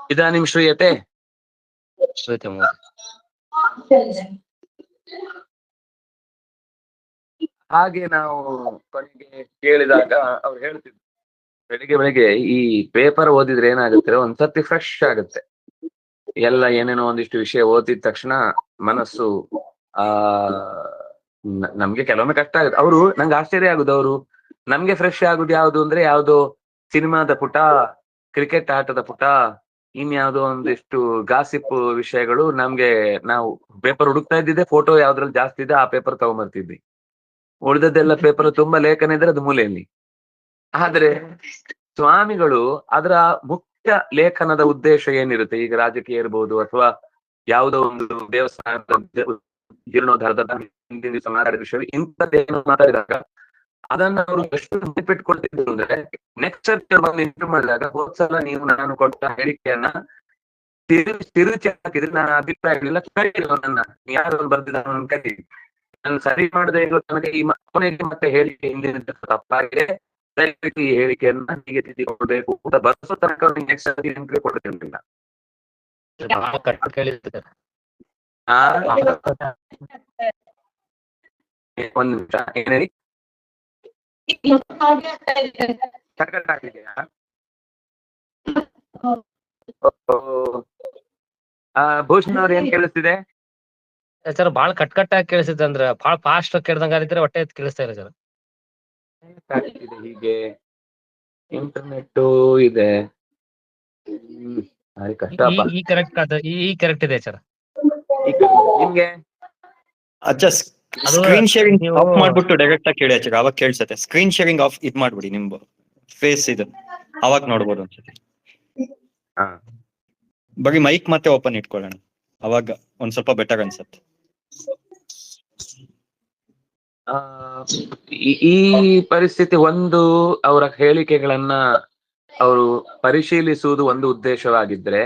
इदानीं श्रूयते? श्रूयते महोदय। ಹಾಗೆ ನಾವು ಕೊನೆಗೆ ಕೇಳಿದಾಗ ಅವ್ರು ಹೇಳ್ತಿದ್ರು, ಬೆಳಿಗ್ಗೆ ಈ ಪೇಪರ್ ಓದಿದ್ರೆ ಏನಾಗುತ್ತೆ, ಒಂದ್ಸತಿ ಫ್ರೆಶ್ ಆಗುತ್ತೆ. ಎಲ್ಲ ಏನೇನೋ ಒಂದಿಷ್ಟು ವಿಷಯ ಓದಿದ ತಕ್ಷಣ ಮನಸ್ಸು ಆ ನಮ್ಗೆ ಕೆಲವೊಮ್ಮೆ ಕಷ್ಟ ಆಗುತ್ತೆ. ಅವರು ನಂಗೆ ಆಶ್ಚರ್ಯ ಆಗುದು, ಅವರು ನಮ್ಗೆ ಫ್ರೆಶ್ ಆಗುದು ಯಾವ್ದು ಅಂದ್ರೆ ಯಾವ್ದೋ ಸಿನಿಮಾದ ಪುಟ, ಕ್ರಿಕೆಟ್ ಆಟದ ಪುಟ, ಇನ್ಯಾವುದೋ ಒಂದಿಷ್ಟು ಗಾಸಿಪ್ ವಿಷಯಗಳು ನಮ್ಗೆ, ನಾವು ಪೇಪರ್ ಹುಡುಕ್ತಾ ಇದ್ದಿದ್ದೆ ಫೋಟೋ ಯಾವ್ದ್ರಲ್ಲಿ ಜಾಸ್ತಿ ಇದೆ ಆ ಪೇಪರ್ ತಗೊಂಬರ್ತಿದ್ವಿ. ಉಳಿದದ್ದೆಲ್ಲ ಪೇಪರ್ ತುಂಬಾ ಲೇಖನ ಇದ್ರೆ ಅದು ಮೂಲೆಯಲ್ಲಿ. ಆದ್ರೆ ಸ್ವಾಮಿಗಳು ಅದರ ಮುಖ್ಯ ಲೇಖನದ ಉದ್ದೇಶ ಏನಿರುತ್ತೆ, ಈಗ ರಾಜಕೀಯ ಇರ್ಬೋದು ಅಥವಾ ಯಾವುದೋ ಒಂದು ದೇವಸ್ಥಾನದ ಜೀರ್ಣೋದ್ಧಾರದ ಹಿಂದಿನ ದಿವಸ ಮಾತಾಡಿದ ವಿಷಯ ಇಂಥದ್ದೇನು ಮಾತಾಡಿದಾಗ ಅದನ್ನ ಅವರು ಎಷ್ಟು ನೆನಪಿಟ್ಕೊಳ್ತಿದ್ರು ಅಂದ್ರೆ, ನೆಕ್ಸ್ಟ್ ಸರ್ತಿ ಬಂದು ಇಂಟರ್ವ್ಯೂ ಮಾಡಿದಾಗ ಹೋದ್ಸಲ ನೀವು ನಾನು ಕೊಟ್ಟ ಹೇಳಿಕೆಯನ್ನ ತಿರುಚಿ ಹಾಕಿದ್ರೆ ನಾನು ಅಭಿಪ್ರಾಯಗಳಿಲ್ಲ, ನನ್ನ ಯಾರು ಬರ್ದಿದ್ದ ಕರೀ, ನಾನು ಸರಿ ಮಾಡದೆ ಇರೋ ತನಕ ಈ ಕೊನೆಗೆ ಮತ್ತೆ ಹೇಳಿಕೆ ಹಿಂದಿನ ತಪ್ಪಾಗಿದೆ, ದಯವಿಟ್ಟು ಈ ಹೇಳಿಕೆಯನ್ನ ಹೀಗೆ ತಿದ್ದಿಕೊಳ್ಬೇಕು ಅಂತ ಬರ್ಸೋ ತನಕ ನೆಕ್ಸ್ಟ್ ಸರ್ತಿ ಇಂಟರ್ವ್ಯೂ ಕೊಡ್ತಿರ್ಲಿಲ್ಲ. ಒಂದ್ ನಿಮಿಷ, ಏನ್ ಹೇಳಿ? ಕಟ್ಕಟ್ ಹಾಕಿದೆಯಾ? ಭೂಷಣ್ ಅವ್ರು ಏನ್ ಕೇಳಿಸ್ತಿದೆ ಸರ್? ಬಾಳ ಕಟ್ ಆಗಿ ಕೇಳಿಸಿದೆ, ಅಂದ್ರೆ ಬಾಳ ಫಾಸ್ಟ್ ಕೇಳ್ದಂಗ ಆಗಿದ್ರೆ ಹೊಟ್ಟೆ ಕೇಳಿಸ್ತಾ ಇಲ್ಲ ಸರ್. ಹೀಗೆ ಇಂಟರ್ನೆಟ್ ಇದೆ, ಕಷ್ಟ. ಈ ಕರೆಕ್ಟ್ ಇದೆ ಸರ್. ನಿಮ್ಗೆ ಅಚ್ಚಾ ಸ್ಕ್ರೀನ್ ಶೇರಿಂಗ್ ಆಫ್ ಮಾಡ್ಬಿಟ್ಟು ಡೈರೆಕ್ಟ್ ಆಗಿ ಕೇಳಿ ಅಚ್ಚ, ಅವಾಗ ಕೇಳಿಸುತ್ತೆ. ಸ್ಕ್ರೀನ್ ಶೇರಿಂಗ್ ಆಫ್ ಇದ್ ಮಾಡ್ಬಿಡಿ, ನಿಮ್ ಫೇಸ್ ಇದು ಅವಾಗ ನೋಡ್ಬೋದು ಅನ್ಸುತ್ತೆ. ಬರೀ ಮೈಕ್ ಮತ್ತೆ ಓಪನ್ ಇಟ್ಕೊಳ್ಳೋಣ, ಅವಾಗ ಒಂದ್ ಸ್ವಲ್ಪ ಬೆಟರ್ ಅನ್ಸುತ್ತೆ. ಈ ಪರಿಸ್ಥಿತಿ, ಒಂದು ಅವರ ಹೇಳಿಕೆಗಳನ್ನ ಅವರು ಪರಿಶೀಲಿಸುವುದು ಒಂದು ಉದ್ದೇಶವಾಗಿದ್ರೆ,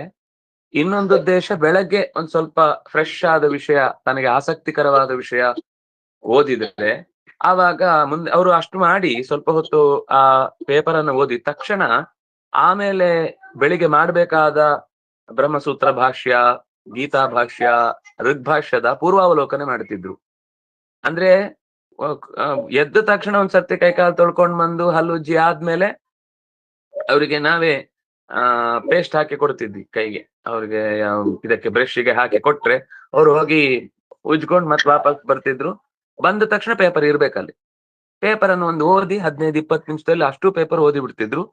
ಇನ್ನೊಂದು ಉದ್ದೇಶ ಬೆಳಗ್ಗೆ ಒಂದ್ ಸ್ವಲ್ಪ ಫ್ರೆಶ್ ಆದ ವಿಷಯ, ತನಗೆ ಆಸಕ್ತಿಕರವಾದ ವಿಷಯ ಓದಿದ್ರೆ ಆವಾಗ ಮುಂದೆ ಅವರು ಅಷ್ಟು ಮಾಡಿ ಸ್ವಲ್ಪ ಹೊತ್ತು ಆ ಪೇಪರ್ ಅನ್ನು ಓದಿದ ತಕ್ಷಣ ಆಮೇಲೆ ಬೆಳಿಗ್ಗೆ ಮಾಡ್ಬೇಕಾದ ಬ್ರಹ್ಮಸೂತ್ರ ಭಾಷ್ಯ, ಗೀತಾ ಭಾಷ್ಯ, ಋಗ್ಭಾಷ್ಯದ ಪೂರ್ವಾವಲೋಕನೆ ಮಾಡ್ತಿದ್ರು. ಅಂದ್ರೆ ಎದ್ದ ತಕ್ಷಣ ಒಂದ್ಸರ್ತಿ ಕೈಕಾಲು ತೊಳ್ಕೊಂಡ್ ಬಂದು ಹಲ್ಲುಜ್ಜಿ ಆದ್ಮೇಲೆ ಅವರಿಗೆ ನಾವೇ ಪೇಸ್ಟ್ ಹಾಕಿ ಕೊಡ್ತಿದ್ವಿ ಕೈಗೆ, ಅವ್ರಿಗೆ ಇದಕ್ಕೆ ಬ್ರಷ್ಗೆ ಹಾಕಿ ಕೊಟ್ರೆ ಅವ್ರು ಹೋಗಿ ಉಜ್ಕೊಂಡ್ ಮತ್ತೆ ವಾಪಸ್ ಬರ್ತಿದ್ರು. ಬಂದ ತಕ್ಷಣ ಪೇಪರ್ ಇರ್ಬೇಕಲ್ಲಿ. ಪೇಪರ್ ಅನ್ನು ಒಂದು ಓದಿ 15-20 ನಿಮಿಷದಲ್ಲಿ ಅಷ್ಟು ಪೇಪರ್ ಓದಿ ಬಿಡ್ತಿದ್ರು.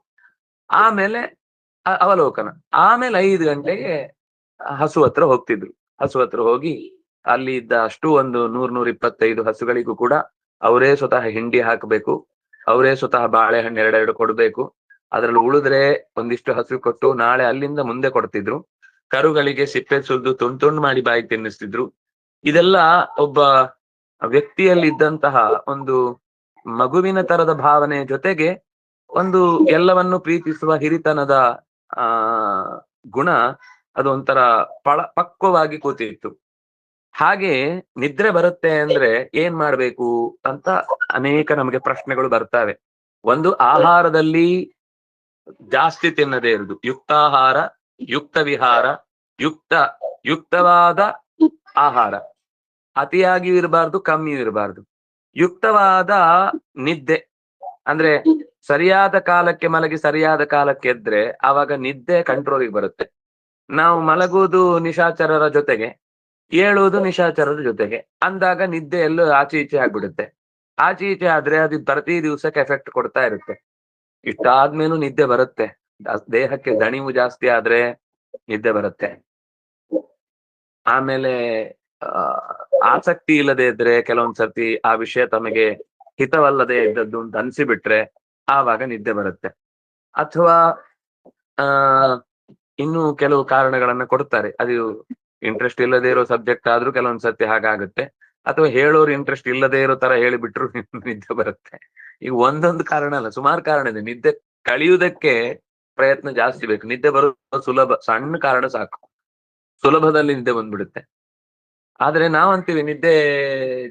ಆಮೇಲೆ ಅವಲೋಕನ, ಆಮೇಲೆ 5 ಗಂಟೆಗೆ ಹಸು ಹತ್ರ ಹೋಗ್ತಿದ್ರು. ಹಸು ಹತ್ರ ಹೋಗಿ ಅಲ್ಲಿ ಇದ್ದ ಅಷ್ಟು ಒಂದು 100-125 ಹಸುಗಳಿಗೂ ಕೂಡ ಅವರೇ ಸ್ವತಃ ಹಿಂಡಿ ಹಾಕಬೇಕು, ಅವರೇ ಸ್ವತಃ ಬಾಳೆಹಣ್ಣು 2 ಕೊಡ್ಬೇಕು. ಅದ್ರಲ್ಲಿ ಉಳಿದ್ರೆ ಒಂದಿಷ್ಟು ಹಸು ಕೊಟ್ಟು ನಾಳೆ ಅಲ್ಲಿಂದ ಮುಂದೆ ಕೊಡ್ತಿದ್ರು. ಕರುಗಳಿಗೆ ಸಿಪ್ಪೆ ಸುಲ್ದು ತುಂಡು ಮಾಡಿ ಬಾಯಿ ತಿನ್ನಿಸ್ತಿದ್ರು. ಇದೆಲ್ಲ ಒಬ್ಬ ವ್ಯಕ್ತಿಯಲ್ಲಿ ಇದ್ದಂತಹ ಒಂದು ಮಗುವಿನ ತರದ ಭಾವನೆ ಜೊತೆಗೆ ಒಂದು ಎಲ್ಲವನ್ನು ಪ್ರೀತಿಸುವ ಹಿರಿತನದ ಗುಣ, ಅದು ಒಂಥರ ಪಕ್ವವಾಗಿ ಕೂತಿತ್ತು. ಹಾಗೆ ನಿದ್ರೆ ಬರುತ್ತೆ ಅಂದ್ರೆ ಏನ್ ಮಾಡ್ಬೇಕು ಅಂತ ಅನೇಕ ನಮಗೆ ಪ್ರಶ್ನೆಗಳು ಬರ್ತವೆ. ಒಂದು, ಆಹಾರದಲ್ಲಿ ಜಾಸ್ತಿ ತಿನ್ನದೇ ಇರುವುದು, ಯುಕ್ತಾಹಾರ, ಯುಕ್ತ ವಿಹಾರ, ಯುಕ್ತವಾದ ಆಹಾರ, ಅತಿಯಾಗಿಯೂ ಇರಬಾರ್ದು, ಕಮ್ಮಿಯೂ ಇರಬಾರ್ದು. ಯುಕ್ತವಾದ ನಿದ್ದೆ ಅಂದ್ರೆ ಸರಿಯಾದ ಕಾಲಕ್ಕೆ ಮಲಗಿ ಸರಿಯಾದ ಕಾಲಕ್ಕೆ ಎದ್ರೆ ಆವಾಗ ನಿದ್ದೆ ಕಂಟ್ರೋಲಿಗೆ ಬರುತ್ತೆ. ನಾವು ಮಲಗುವುದು ನಿಶಾಚರರ ಜೊತೆಗೆ, ಏಳುವುದು ನಿಶಾಚರರ ಜೊತೆಗೆ ಅಂದಾಗ ನಿದ್ದೆ ಎಲ್ಲೂ ಆಚೆ ಈಚೆ ಆಗ್ಬಿಡುತ್ತೆ. ಆಚೆ ಈಚೆ ಆದ್ರೆ ಅದು ಪ್ರತಿ ದಿವಸಕ್ಕೆ ಎಫೆಕ್ಟ್ ಕೊಡ್ತಾ ಇರುತ್ತೆ. ಇಷ್ಟಾದ್ಮೇಲೂ ನಿದ್ದೆ ಬರುತ್ತೆ. ದೇಹಕ್ಕೆ ದಣಿವು ಜಾಸ್ತಿ ಆದ್ರೆ ನಿದ್ದೆ ಬರುತ್ತೆ. ಆಮೇಲೆ ಆಸಕ್ತಿ ಇಲ್ಲದೆ ಇದ್ರೆ, ಕೆಲವೊಂದ್ಸರ್ತಿ ಆ ವಿಷಯ ತಮಗೆ ಹಿತವಲ್ಲದೆ ಇದ್ದದ್ದು ಅಂತ ಅನ್ಸಿಬಿಟ್ರೆ ಆವಾಗ ನಿದ್ದೆ ಬರುತ್ತೆ. ಅಥವಾ ಇನ್ನು ಕೆಲವು ಕಾರಣಗಳನ್ನ ಕೊಡ್ತಾರೆ, ಅದು ಇಂಟ್ರೆಸ್ಟ್ ಇಲ್ಲದೆ ಇರೋ ಸಬ್ಜೆಕ್ಟ್ ಆದ್ರೂ ಕೆಲವೊಂದ್ಸರ್ತಿ ಹಾಗಾಗುತ್ತೆ. ಅಥವಾ ಹೇಳೋರು ಇಂಟ್ರೆಸ್ಟ್ ಇಲ್ಲದೆ ಇರೋ ತರ ಹೇಳಿಬಿಟ್ರು ನಿದ್ದೆ ಬರುತ್ತೆ. ಈಗ ಒಂದೊಂದು ಕಾರಣ ಅಲ್ಲ, ಸುಮಾರು ಕಾರಣ ಇದೆ. ನಿದ್ದೆ ಕಳಿಯುವುದಕ್ಕೆ ಪ್ರಯತ್ನ ಜಾಸ್ತಿ ಬೇಕು. ನಿದ್ದೆ ಬರೋದು ಸುಲಭ, ಸಣ್ಣ ಕಾರಣ ಸಾಕು, ಸುಲಭದಲ್ಲಿ ನಿದ್ದೆ ಬಂದ್ಬಿಡುತ್ತೆ. ಆದ್ರೆ ನಾವಂತೀವಿ ನಿದ್ದೆ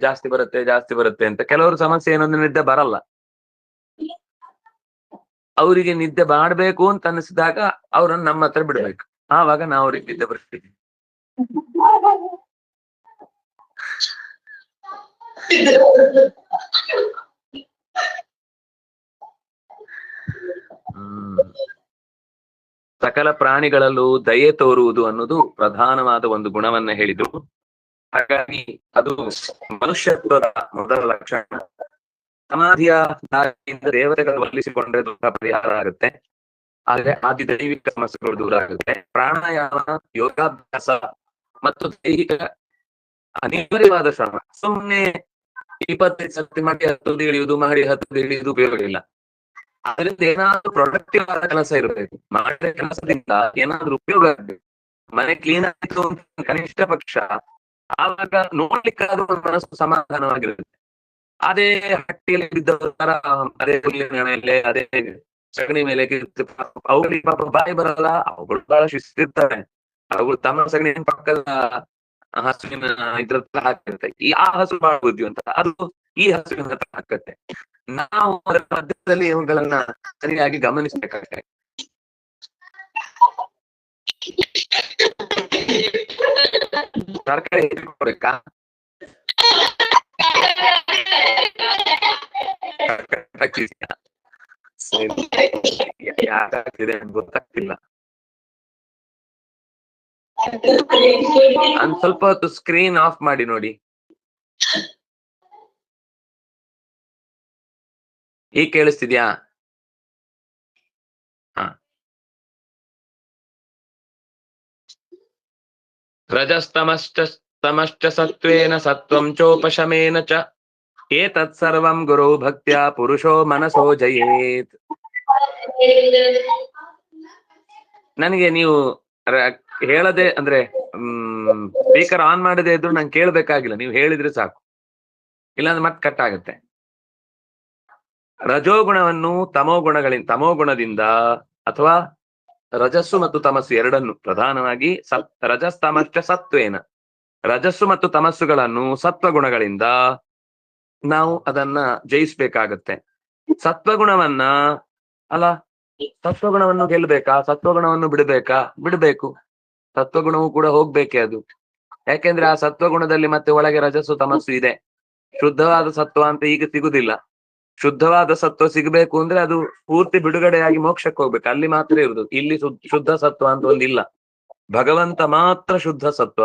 ಜಾಸ್ತಿ ಬರುತ್ತೆ ಅಂತ. ಕೆಲವರು ಸಮಸ್ಯೆ ಏನಂದ್ರೆ ನಿದ್ದೆ ಬರಲ್ಲ. ಅವರಿಗೆ ನಿದ್ದೆ ಮಾಡ್ಬೇಕು ಅಂತ ಅನಿಸಿದಾಗ ಅವ್ರನ್ನ ನಮ್ಮ ಹತ್ರ ಬಿಡ್ಬೇಕು. ಆವಾಗ ನಾವು ಇಲ್ಲಿಂದ ಬರ್ತೀವಿ. ಸಕಲ ಪ್ರಾಣಿಗಳಲ್ಲೂ ದಯೆ ತೋರುವುದು ಅನ್ನೋದು ಪ್ರಧಾನವಾದ ಒಂದು ಗುಣವನ್ನ ಹೇಳಿದ್ರು. ಹಾಗಾಗಿ ಅದು ಮನುಷ್ಯತ್ವದ ಮೊದಲ ಲಕ್ಷಣ. ಸಮಾಧಿಯ ದಾರಿಯಿಂದ ದೇವತೆಗಳು ಒಲಿಸಿಕೊಂಡ್ರೆ ದುಃಖ ಪರಿಹಾರ ಆಗುತ್ತೆ, ಆದ್ರೆ ಆದಿ ದೈವಿಕ ಸಮಸ್ಯೆಗಳು ದೂರ ಆಗುತ್ತೆ. ಪ್ರಾಣಾಯಾಮ, ಯೋಗಾಭ್ಯಾಸ ಮತ್ತು ದೈಹಿಕ ಅನಿವಾರ್ಯವಾದ ಶ್ರಮ. ಸುಮ್ಮನೆ 25 ಸರ್ತಿ ಮಾಡಿ 10 ಇಳಿಯುವುದು, ಮಾಡಿ 10 ಇಳಿಯುವುದು ಉಪಯೋಗ ಇಲ್ಲ. ಅದರಿಂದ ಏನಾದ್ರೂ ಪ್ರೊಡಕ್ಟಿವ್ ಆದ ಕೆಲಸ ಇರಬೇಕು. ಮಾಡಿದ ಕೆಲಸದಿಂದ ಏನಾದ್ರೂ ಉಪಯೋಗ ಆಗ್ಬೇಕು. ಮನೆ ಕ್ಲೀನ್ ಆಯ್ತು ಅಂತ ಕನಿಷ್ಠ ಪಕ್ಷ ಆವಾಗ ನೋಡ್ಲಿಕ್ಕಾದ್ರೂ ಒಂದು ಮನಸ್ಸು ಸಮಾಧಾನವಾಗಿರುತ್ತೆ. ಅದೇ ಹಟ್ಟಿಯಲ್ಲಿ ಬಿದ್ದವರ ತರ ಅದೇ ಹುಲ್ಲಿನ ಮೇಲೆ ಅದೇ ಸಗಣಿ ಮೇಲೆ ಅವುಗಳಿಗೆ ಪಾಪ ಬಾಯಿ ಬರಲ್ಲ. ಅವುಗಳು ಬಹಳ ಶಿಸ್ತಿರ್ತಾರೆ. ಅವುಗಳು ತಮ್ಮ ಸಗಣಿ ಪಕ್ಕದ ಹಸುವಿನ ಇದ್ರ ಹಾಕಿರುತ್ತೆ. ಆ ಹಸು ಬಹಳ ಬುದ್ಧಿವಂತ, ಅದು ಈ ಹಸುವಿನ ಹತ್ರ ಹಾಕತ್ತೆ. ನಾವು ಅದರ ಮಧ್ಯದಲ್ಲಿ ಇವುಗಳನ್ನ ಸರಿಯಾಗಿ ಗಮನಿಸಬೇಕಾಗುತ್ತೆ. ತರಕಾರಿ ಹೆಚ್ಚಿಕೊಡ್ಬೇಕಾ? ಯಾಕಾಗ್ತಿದೆ ಅಂತ ಗೊತ್ತಾಗ್ತಿಲ್ಲ. ಸ್ವಲ್ಪ ಹೊತ್ತು ಸ್ಕ್ರೀನ್ ಆಫ್ ಮಾಡಿ ನೋಡಿ. ಈಗ ಕೇಳಿಸ್ತಿದ್ಯಾ? ರಜಸ್ತಮಶ್ಚ ಸತ್ವೇನ ಸತ್ವಂ ಚೋಪಶಮೇನ ಚ ಏತತ್ ಸರ್ವಂ ಗುರು ಭಕ್ತ್ಯಾ ಪುರುಷೋ ಮನಸೋ ಜಯೇತ್. ನನಗೆ ನೀವು ಹೇಳದೆ ಅಂದ್ರೆ ಸ್ಪೀಕರ್ ಆನ್ ಮಾಡದೆ ಇದ್ರು ನಂಗೆ ಕೇಳ್ಬೇಕಾಗಿಲ್ಲ, ನೀವು ಹೇಳಿದ್ರೆ ಸಾಕು, ಇಲ್ಲಾಂದ್ರೆ ಮತ್ತೆ ಕಟ್ ಆಗುತ್ತೆ. ರಜೋಗುಣವನ್ನು ತಮೋಗುಣದಿಂದ ಅಥವಾ ರಜಸ್ಸು ಮತ್ತು ತಮಸ್ಸು ಎರಡನ್ನು ಪ್ರಧಾನವಾಗಿ ರಜಸ್ತಮಶ್ಚ ಸತ್ವೇನ, ರಜಸ್ಸು ಮತ್ತು ತಮಸ್ಸುಗಳನ್ನು ಸತ್ವಗುಣಗಳಿಂದ ನಾವು ಅದನ್ನ ಜಯಿಸ್ಬೇಕಾಗತ್ತೆ. ಸತ್ವಗುಣವನ್ನು ಗೆಲ್ಬೇಕಾ? ಸತ್ವಗುಣವನ್ನು ಬಿಡಬೇಕು. ಸತ್ವಗುಣವು ಕೂಡ ಹೋಗ್ಬೇಕೆ ಅದು. ಯಾಕೆಂದ್ರೆ ಆ ಸತ್ವಗುಣದಲ್ಲಿ ಮತ್ತೆ ಒಳಗೆ ರಜಸ್ಸು ತಮಸ್ಸು ಇದೆ. ಶುದ್ಧವಾದ ಸತ್ವ ಅಂತ ಈಗ ಸಿಗುದಿಲ್ಲ. ಶುದ್ಧವಾದ ಸತ್ವ ಸಿಗಬೇಕು ಅಂದ್ರೆ ಅದು ಪೂರ್ತಿ ಬಿಡುಗಡೆಯಾಗಿ ಮೋಕ್ಷಕ್ಕೆ ಹೋಗ್ಬೇಕು, ಅಲ್ಲಿ ಮಾತ್ರ ಇರುದು. ಇಲ್ಲಿ ಶುದ್ಧ ಸತ್ವ ಅಂತ ಒಂದಿಲ್ಲ. ಭಗವಂತ ಮಾತ್ರ ಶುದ್ಧ ಸತ್ವ.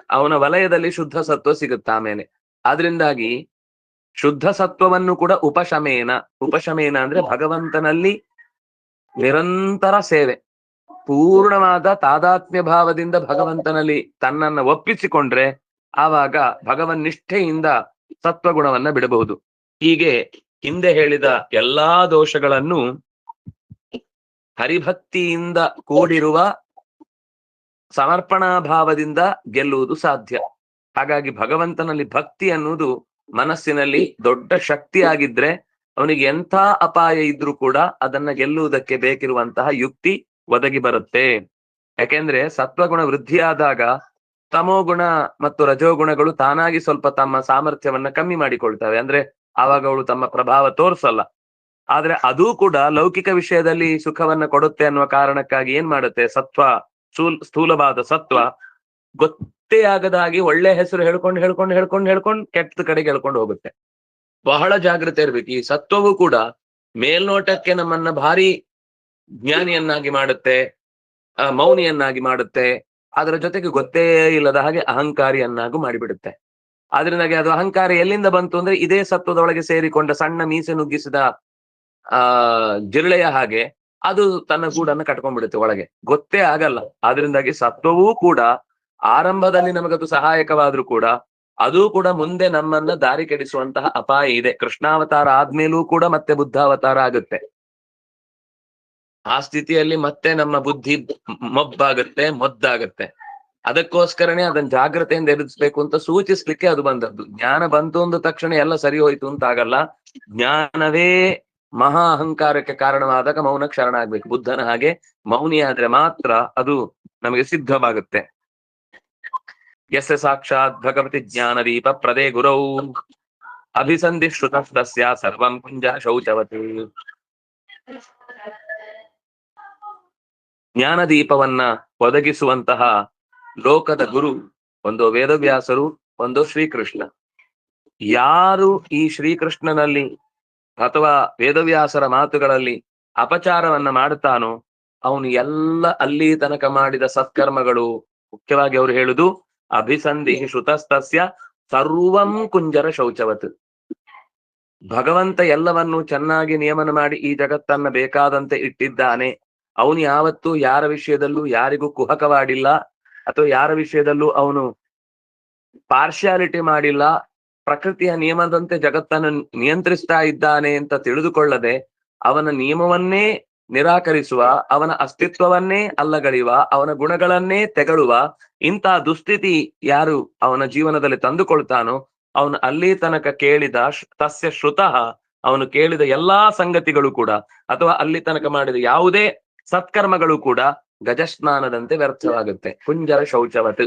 ಅವನ ವಲಯದಲ್ಲಿ ಶುದ್ಧ ಸತ್ವ ಸಿಗುತ್ತೆ ಆಮೇಲೆ. ಆದ್ರಿಂದಾಗಿ ಶುದ್ಧ ಸತ್ವವನ್ನು ಕೂಡ ಉಪಶಮೇನ ಅಂದ್ರೆ ಭಗವಂತನಲ್ಲಿ ನಿರಂತರ ಸೇವೆ, ಪೂರ್ಣವಾದ ತಾದಾತ್ಮ್ಯ ಭಾವದಿಂದ ಭಗವಂತನಲ್ಲಿ ತನ್ನನ್ನ ಒಪ್ಪಿಸಿಕೊಂಡ್ರೆ ಆವಾಗ ಭಗವನ್ ನಿಷ್ಠೆಯಿಂದ ಸತ್ವಗುಣವನ್ನ ಬಿಡಬಹುದು. ಹೀಗೆ ಹಿಂದೆ ಹೇಳಿದ ಎಲ್ಲಾ ದೋಷಗಳನ್ನು ಹರಿಭಕ್ತಿಯಿಂದ ಕೂಡಿರುವ ಸಮರ್ಪಣಾ ಭಾವದಿಂದ ಗೆಲ್ಲುವುದು ಸಾಧ್ಯ. ಹಾಗಾಗಿ ಭಗವಂತನಲ್ಲಿ ಭಕ್ತಿ ಅನ್ನುವುದು ಮನಸ್ಸಿನಲ್ಲಿ ದೊಡ್ಡ ಶಕ್ತಿ ಆಗಿದ್ರೆ ಅವನಿಗೆ ಎಂಥ ಅಪಾಯ ಇದ್ರೂ ಕೂಡ ಅದನ್ನ ಗೆಲ್ಲುವುದಕ್ಕೆ ಬೇಕಿರುವಂತಹ ಯುಕ್ತಿ ಒದಗಿ ಬರುತ್ತೆ. ಯಾಕೆಂದ್ರೆ ಸತ್ವಗುಣ ವೃದ್ಧಿಯಾದಾಗ ತಮೋಗುಣ ಮತ್ತು ರಜೋಗುಣಗಳು ತಾನಾಗಿ ಸ್ವಲ್ಪ ತಮ್ಮ ಸಾಮರ್ಥ್ಯವನ್ನ ಕಮ್ಮಿ ಮಾಡಿಕೊಳ್ತವೆ. ಅಂದ್ರೆ ಆವಾಗ ಅವಳು ತಮ್ಮ ಪ್ರಭಾವ ತೋರಿಸಲ್ಲ. ಆದ್ರೆ ಅದೂ ಕೂಡ ಲೌಕಿಕ ವಿಷಯದಲ್ಲಿ ಸುಖವನ್ನ ಕೊಡುತ್ತೆ ಅನ್ನುವ ಕಾರಣಕ್ಕಾಗಿ ಏನ್ ಮಾಡುತ್ತೆ, ಸ್ಥೂಲವಾದ ಸತ್ವ ಗೊತ್ತೇ ಆಗದ ಹಾಗೆ ಒಳ್ಳೆ ಹೆಸರು ಹೇಳ್ಕೊಂಡು ಕೆಟ್ಟ ಕಡೆಗೆ ಹೇಳ್ಕೊಂಡು ಹೋಗುತ್ತೆ. ಬಹಳ ಜಾಗ್ರತೆ ಇರ್ಬೇಕು. ಈ ಸತ್ವವು ಕೂಡ ಮೇಲ್ನೋಟಕ್ಕೆ ನಮ್ಮನ್ನ ಭಾರಿ ಜ್ಞಾನಿಯನ್ನಾಗಿ ಮಾಡುತ್ತೆ, ಮೌನಿಯನ್ನಾಗಿ ಮಾಡುತ್ತೆ. ಅದರ ಜೊತೆಗೆ ಗೊತ್ತೇ ಇಲ್ಲದ ಹಾಗೆ ಅಹಂಕಾರಿಯನ್ನಾಗೂ ಮಾಡಿಬಿಡುತ್ತೆ. ಆದ್ರಿಂದಾಗಿ ಅದು ಅಹಂಕಾರ ಎಲ್ಲಿಂದ ಬಂತು ಅಂದ್ರೆ ಇದೇ ಸತ್ವದೊಳಗೆ ಸೇರಿಕೊಂಡ ಸಣ್ಣ ಮೀಸೆ ನುಗ್ಗಿಸಿದ ಜಿರಳೆಯ ಹಾಗೆ ಅದು ತನ್ನ ಗೂಡನ್ನು ಕಟ್ಕೊಂಡ್ಬಿಡುತ್ತೆ ಒಳಗೆ, ಗೊತ್ತೇ ಆಗಲ್ಲ. ಆದ್ರಿಂದಾಗಿ ಸತ್ವವೂ ಕೂಡ ಆರಂಭದಲ್ಲಿ ನಮಗದು ಸಹಾಯಕವಾದ್ರೂ ಕೂಡ ಅದೂ ಕೂಡ ಮುಂದೆ ನಮ್ಮನ್ನ ದಾರಿ ಕೆಡಿಸುವಂತಹ ಅಪಾಯ ಇದೆ. ಕೃಷ್ಣಾವತಾರ ಆದ್ಮೇಲೂ ಕೂಡ ಮತ್ತೆ ಬುದ್ಧಾವತಾರ ಆಗುತ್ತೆ. ಆ ಸ್ಥಿತಿಯಲ್ಲಿ ಮತ್ತೆ ನಮ್ಮ ಬುದ್ಧಿ ಮೊದ್ದಾಗತ್ತೆ. ಅದಕ್ಕೋಸ್ಕರನೇ ಅದನ್ನ ಜಾಗ್ರತೆಯಿಂದ ಎದುರಿಸ್ಬೇಕು ಅಂತ ಸೂಚಿಸ್ಲಿಕ್ಕೆ ಅದು ಬಂದದ್ದು. ಜ್ಞಾನ ಬಂತು ಅಂದ ತಕ್ಷಣ ಎಲ್ಲ ಸರಿ ಹೋಯ್ತು ಅಂತ ಆಗಲ್ಲ. ಜ್ಞಾನವೇ ಮಹಾ ಅಹಂಕಾರಕ್ಕೆ ಕಾರಣವಾದಾಗ ಮೌನಕ್ಕೆ ಶರಣಾಗ್ಬೇಕು. ಬುದ್ಧನ ಹಾಗೆ ಮೌನಿ ಆದ್ರೆ ಮಾತ್ರ ಅದು ನಮಗೆ ಸಿದ್ಧವಾಗುತ್ತೆ. ಯಸ್ಯ ಸಾಕ್ಷಾತ್ ಭಗವತಿ ಜ್ಞಾನದೀಪ ಪ್ರದೇ ಗುರೌ ಅಭಿಸಂಧಿ ಶ್ರುತಸ್ತಸ್ಯ ಸರ್ವಂ ಕುಂಜ ಶೌಚವತ್. ಜ್ಞಾನದೀಪವನ್ನ ಒದಗಿಸುವಂತಹ ಲೋಕದ ಗುರು ಒಂದು ವೇದವ್ಯಾಸರು, ಒಂದು ಶ್ರೀಕೃಷ್ಣ. ಯಾರು ಈ ಶ್ರೀಕೃಷ್ಣನಲ್ಲಿ ಅಥವಾ ವೇದವ್ಯಾಸರ ಮಾತುಗಳಲ್ಲಿ ಅಪಚಾರವನ್ನ ಮಾಡುತ್ತಾನೋ ಅವನು ಎಲ್ಲ ಅಲ್ಲಿ ತನಕ ಮಾಡಿದ ಸತ್ಕರ್ಮಗಳು, ಮುಖ್ಯವಾಗಿ ಅವರು ಹೇಳುದು ಅಭಿಸಂಧಿ ಶ್ರುತಸ್ತಸ್ಯ ಸರ್ವಂ ಕುಂಜರ ಶೌಚವತ್. ಭಗವಂತ ಎಲ್ಲವನ್ನು ಚೆನ್ನಾಗಿ ನಿಯಮನ ಮಾಡಿ ಈ ಜಗತ್ತನ್ನ ಬೇಕಾದಂತೆ ಇಟ್ಟಿದ್ದಾನೆ. ಅವನು ಯಾವತ್ತೂ ಯಾರ ವಿಷಯದಲ್ಲೂ ಯಾರಿಗೂ ಕುಹಕವಾಡಿಲ್ಲ, ಅಥವಾ ಯಾರ ವಿಷಯದಲ್ಲೂ ಅವನು ಪಾರ್ಶಿಯಾಲಿಟಿ ಮಾಡಿಲ್ಲ. ಪ್ರಕೃತಿಯ ನಿಯಮದಂತೆ ಜಗತ್ತನ್ನು ನಿಯಂತ್ರಿಸ್ತಾ ಇದ್ದಾನೆ ಅಂತ ತಿಳಿದುಕೊಳ್ಳದೆ ಅವನ ನಿಯಮವನ್ನೇ ನಿರಾಕರಿಸುವ, ಅವನ ಅಸ್ತಿತ್ವವನ್ನೇ ಅಲ್ಲಗಳೆಯುವ, ಅವನ ಗುಣಗಳನ್ನೇ ತೆಗಳುವ ಇಂಥ ದುಸ್ಥಿತಿ ಯಾರು ಅವನ ಜೀವನದಲ್ಲಿ ತಂದುಕೊಳ್ತಾನೋ ಅವನು ಅಲ್ಲಿ ತನಕ ಕೇಳಿದ ತಸ್ಯ ಶ್ರುತಃ, ಅವನು ಕೇಳಿದ ಎಲ್ಲಾ ಸಂಗತಿಗಳು ಕೂಡ ಅಥವಾ ಅಲ್ಲಿ ತನಕ ಮಾಡಿದ ಯಾವುದೇ ಸತ್ಕರ್ಮಗಳು ಕೂಡ ಗಜಸ್ನಾನದಂತೆ ವ್ಯರ್ಥವಾಗುತ್ತೆ. ಕುಂಜರ ಶೌಚವತ್.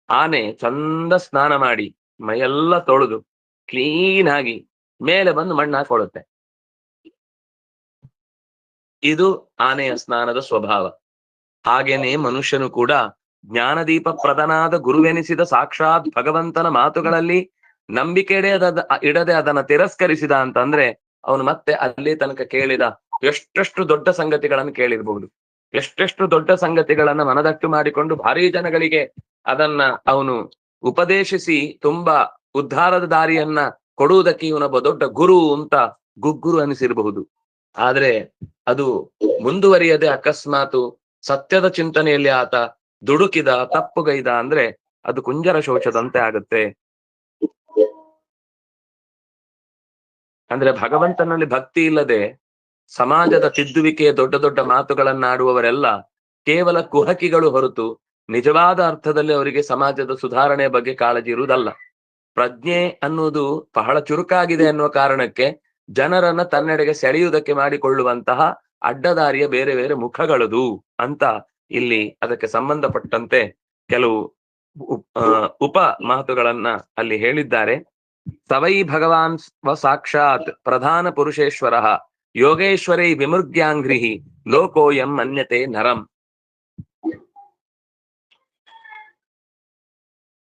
ಆನೆ ಚಂದ ಸ್ನಾನ ಮಾಡಿ ಮೈಯೆಲ್ಲ ತೊಳೆದು ಕ್ಲೀನ್ ಆಗಿ ಮೇಲೆ ಬಂದು ಮಣ್ಣು ಹಾಕೊಳ್ಳುತ್ತೆ. ಇದು ಆನೆಯ ಸ್ನಾನದ ಸ್ವಭಾವ. ಹಾಗೇನೆ ಮನುಷ್ಯನು ಕೂಡ ಜ್ಞಾನದೀಪ ಪ್ರದನಾದ ಗುರುವೆನಿಸಿದ ಸಾಕ್ಷಾತ್ ಭಗವಂತನ ಮಾತುಗಳಲ್ಲಿ ನಂಬಿಕೆ ಇಡದೆ ಅದನ್ನ ತಿರಸ್ಕರಿಸಿದ ಅಂತಂದ್ರೆ ಅವನು ಮತ್ತೆ ಅಲ್ಲಿ ತನಕ ಕೇಳಿದ ಎಷ್ಟೆಷ್ಟು ದೊಡ್ಡ ಸಂಗತಿಗಳನ್ನು ಕೇಳಿರ್ಬಹುದು, ಎಷ್ಟೆಷ್ಟು ದೊಡ್ಡ ಸಂಗತಿಗಳನ್ನ ಮನದಟ್ಟು ಮಾಡಿಕೊಂಡು ಭಾರಿ ಜನಗಳಿಗೆ ಅದನ್ನ ಅವನು ಉಪದೇಶಿಸಿ ತುಂಬಾ ಉದ್ಧಾರದ ದಾರಿಯನ್ನ ಕೊಡುವುದಕ್ಕೆ ಇವನೊಬ್ಬ ದೊಡ್ಡ ಗುರು ಅಂತ ಗುಗ್ಗುರು ಅನಿಸಿರಬಹುದು. ಆದ್ರೆ ಅದು ಮುಂದುವರಿಯದೆ ಅಕಸ್ಮಾತು ಸತ್ಯದ ಚಿಂತನೆಯಲ್ಲಿ ಆತ ದುಡುಕಿದ, ತಪ್ಪುಗೈದ ಅಂದ್ರೆ ಅದು ಕುಂಜರ ಶೌಚದಂತೆ ಆಗುತ್ತೆ. ಅಂದ್ರೆ ಭಗವಂತನಲ್ಲಿ ಭಕ್ತಿ ಇಲ್ಲದೆ ಸಮಾಜದ ತಿದ್ದುವಿಕೆಯ ದೊಡ್ಡ ದೊಡ್ಡ ಮಾತುಗಳನ್ನಾಡುವವರೆಲ್ಲ ಕೇವಲ ಕುಹಕಿಗಳು ಹೊರತು ನಿಜವಾದ ಅರ್ಥದಲ್ಲಿ ಅವರಿಗೆ ಸಮಾಜದ ಸುಧಾರಣೆ ಬಗ್ಗೆ ಕಾಳಜಿ ಇರುವುದಲ್ಲ. ಪ್ರಜ್ಞೆ ಅನ್ನುವುದು ಬಹಳ ಚುರುಕಾಗಿದೆ ಅನ್ನುವ ಕಾರಣಕ್ಕೆ ಜನರನ್ನ ತನ್ನೆಡೆಗೆ ಸೆಳೆಯುವುದಕ್ಕೆ ಮಾಡಿಕೊಳ್ಳುವಂತಹ ಅಡ್ಡದಾರಿಯ ಬೇರೆ ಬೇರೆ ಮುಖಗಳದು ಅಂತ ಇಲ್ಲಿ ಅದಕ್ಕೆ ಸಂಬಂಧಪಟ್ಟಂತೆ ಕೆಲವು ಉಪ ಮಾತುಗಳನ್ನ ಅಲ್ಲಿ ಹೇಳಿದ್ದಾರೆ. ಸವೈ ಭಗವಾನ್ ಸಾಕ್ಷಾತ್ ಪ್ರಧಾನ ಪುರುಷೇಶ್ವರ ಯೋಗೇಶ್ವರೈ ವಿಮೃಗ್ಯಾಂಘ್ರಿ ಲೋಕೋಯಂ ಮನ್ಯತೆ ನರಂ.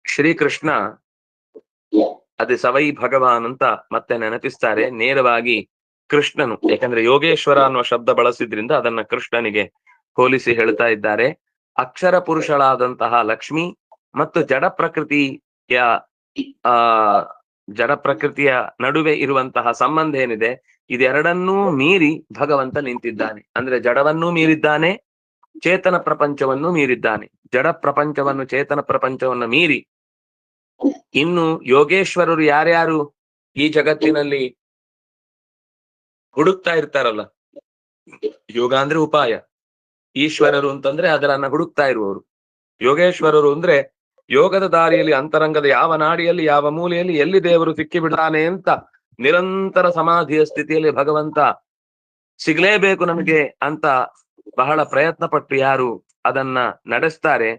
ಶ್ರೀಕೃಷ್ಣ ಅದೇ ಸವೈ ಭಗವಾನ್ ಅಂತ ಮತ್ತೆ ನೆನಪಿಸ್ತಾರೆ. ನೇರವಾಗಿ ಕೃಷ್ಣನು, ಯಾಕಂದ್ರೆ ಯೋಗೇಶ್ವರ ಅನ್ನುವ ಶಬ್ದ ಬಳಸಿದ್ರಿಂದ ಅದನ್ನ ಕೃಷ್ಣನಿಗೆ ಹೋಲಿಸಿ ಹೇಳ್ತಾ ಇದ್ದಾರೆ. ಅಕ್ಷರ ಪುರುಷಳಾದಂತಹ ಲಕ್ಷ್ಮಿ ಮತ್ತು ಜಡ ಪ್ರಕೃತಿಯ ನಡುವೆ ಇರುವಂತಹ ಸಂಬಂಧ ಏನಿದೆ, ಇದೆರಡನ್ನೂ ಮೀರಿ ಭಗವಂತ ನಿಂತಿದ್ದಾನೆ. ಅಂದ್ರೆ ಜಡವನ್ನೂ ಮೀರಿದ್ದಾನೆ, ಚೇತನ ಪ್ರಪಂಚವನ್ನು ಮೀರಿದ್ದಾನೆ. ಜಡ ಪ್ರಪಂಚವನ್ನು, ಚೇತನ ಪ್ರಪಂಚವನ್ನು ಮೀರಿ ಇನ್ನು ಯೋಗೇಶ್ವರರು ಯಾರ್ಯಾರು ಈ ಜಗತ್ತಿನಲ್ಲಿ ಹುಡುಕ್ತಾ ಇರ್ತಾರಲ್ಲ, ಯೋಗ ಅಂದ್ರೆ ಉಪಾಯ, ಈಶ್ವರರು ಅಂತಂದ್ರೆ ಅದರನ್ನ ಹುಡುಕ್ತಾ ಇರುವವರು. ಯೋಗೇಶ್ವರರು ಅಂದ್ರೆ ಯೋಗದ ದಾರಿಯಲ್ಲಿ ಅಂತರಂಗದ ಯಾವ ನಾಡಿಯಲ್ಲಿ ಯಾವ ಮೂಲೆಯಲ್ಲಿ ಎಲ್ಲಿ ದೇವರು ಸಿಕ್ಕಿ ಬಿಡ್ತಾನೆ ಅಂತ ನಿರಂತರ ಸಮಾಧಿಯ ಸ್ಥಿತಿಯಲ್ಲಿ ಭಗವಂತ ಸಿಗ್ಲೇಬೇಕು ನಮಗೆ ಅಂತ ಬಹಳ ಪ್ರಯತ್ನ ಪಟ್ಟು ಯಾರು ಅದನ್ನ ನಡೆಸ್ತಾರೆ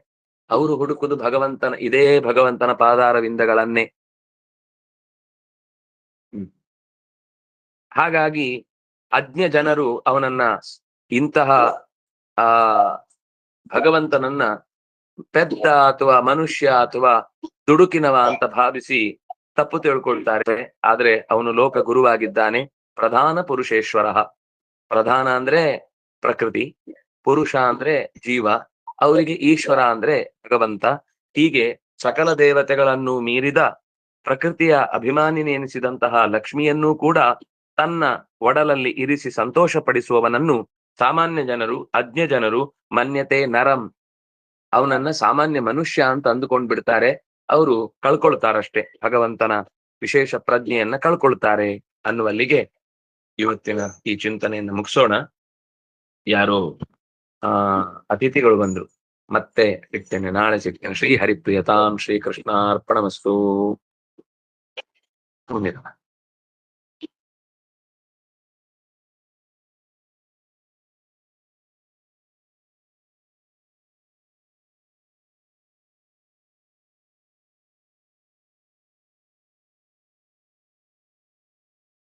ಅವರು ಹುಡುಕುದು ಇದೇ ಭಗವಂತನ ಪಾದಾರವಿಂದಗಳನ್ನೇ. ಹಾಗಾಗಿ ಅಜ್ಞ ಜನರು ಅವನನ್ನ ಇಂತಹ ಭಗವಂತನನ್ನ ಪೆದ್ದ ಅಥವಾ ಮನುಷ್ಯ ಅಥವಾ ದುಡುಕಿನವ ಅಂತ ಭಾವಿಸಿ ತಪ್ಪು ತಿಳ್ಕೊಳ್ತಾರೆ. ಆದ್ರೆ ಅವನು ಲೋಕ ಗುರುವಾಗಿದ್ದಾನೆ. ಪ್ರಧಾನ ಪುರುಷೇಶ್ವರ. ಪ್ರಧಾನ ಅಂದ್ರೆ ಪ್ರಕೃತಿ, ಪುರುಷ ಅಂದ್ರೆ ಜೀವ, ಅವರಿಗೆ ಈಶ್ವರ ಅಂದ್ರೆ ಭಗವಂತ. ಹೀಗೆ ಸಕಲ ದೇವತೆಗಳನ್ನು ಮೀರಿದ ಪ್ರಕೃತಿಯ ಅಭಿಮಾನಿನಿ ಎನಿಸಿದಂತಹ ಲಕ್ಷ್ಮಿಯನ್ನೂ ಕೂಡ ತನ್ನ ಒಡಲಲ್ಲಿ ಇರಿಸಿ ಸಂತೋಷ ಪಡಿಸುವವನನ್ನು ಸಾಮಾನ್ಯ ಜನರು, ಅಜ್ಞ ಜನರು ಮನ್ಯತೆ ನರಂ, ಅವನನ್ನ ಸಾಮಾನ್ಯ ಮನುಷ್ಯ ಅಂತ ಅಂದುಕೊಂಡ್ ಬಿಡ್ತಾರೆ. ಅವರು ಕಳ್ಕೊಳ್ತಾರಷ್ಟೇ, ಭಗವಂತನ ವಿಶೇಷ ಪ್ರಜ್ಞೆಯನ್ನ ಕಳ್ಕೊಳ್ತಾರೆ ಅನ್ನುವಲ್ಲಿಗೆ ಇವತ್ತಿನ ಈ ಚಿಂತನೆಯನ್ನು ಮುಗಿಸೋಣ. ಯಾರೋ ಅತಿಥಿಗಳು ಬಂದ್ರು, ಮತ್ತೆ ಸಿಗ್ತೇನೆ, ನಾಳೆ ಸಿಗ್ತೇನೆ. ಶ್ರೀ ಹರಿಪ್ರಿಯತಾಂ ಶ್ರೀ ಕೃಷ್ಣಾರ್ಪಣಮಸ್ತು.